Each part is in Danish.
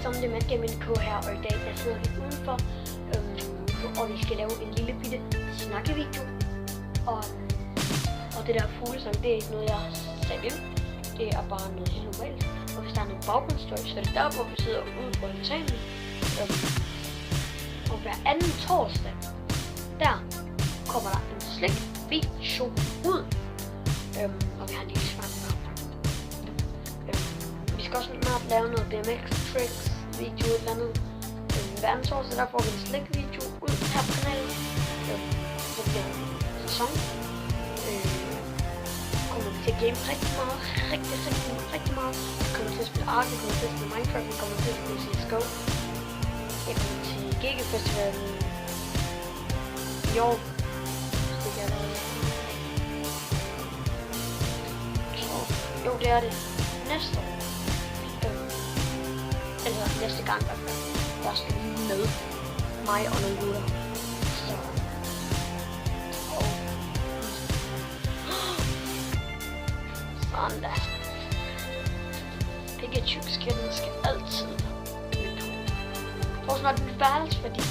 som det Matt Gaming K her, og i dag der sidder vi udenfor, og vi skal lave en lille bitte snakkevideo. Og det der fuglesang, det er ikke noget, jeg har sat ind. Det er bare noget helt normalt. Og hvis der er noget baggrundsstøj, så er det der, hvor vi sidder ude på altanen. Og hver anden torsdag, der kommer der en slikvideo ud. Og vi har en lille svang. Vi skal også snart lave noget BMX tricks video eller andet. Hver anden torsdag, der får vi en slikvideo ud her på kanalen. Det bliver en sæson. Kommer vi til at game rigtig meget. Rigtig meget. Vi kommer til at spille Ark, vi kommer til at spille Minecraft, vi kommer til at spille CSGO. Jeg kommer til GG Festivalen i år. Jo, det er det. Næste år. Altså næste gang i hvert fald. Der skal med mig og nogle gutter. Så. Sådan der. Pikachu-skillen skal altid med på. Jeg tror snart mit værelse, fordi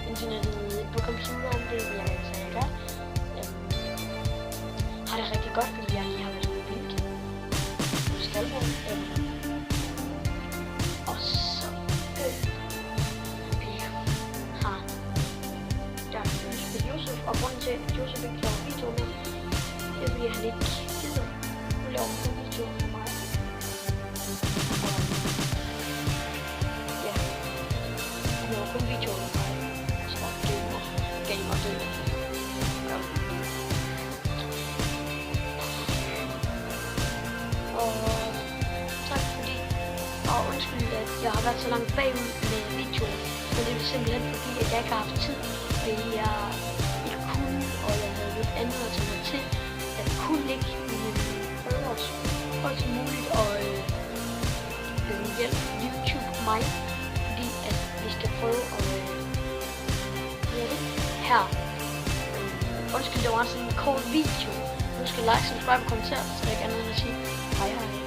internettet på computeren, det vil jeg ikke sige, jeg gør. Har det rigtig godt, fordi jeg lige har været ude i blinken. Nu skal jeg. Og så vi har der spillet Josef, og grunden til at Josef ikke laver videoer med, det er fordi han ikke gider at lave en video for mig. Og ja, han laver kun videoer med mig, så gamer det. Og tak fordi, og undskyld at jeg har været så langt bagud med videoen, men det er simpelthen fordi at jeg ikke har haft tid, fordi jeg ikke kunne, og jeg havde lidt andet at tage mig til. Jeg kunne ikke prøve os højt som muligt og hjælpe YouTube mig, fordi at vi skal prøve at gøre det her. Undskyld, det var sådan en kort video. Nu skal like, subscribe og kommentere, så jeg ikke andet end at sige hej hej.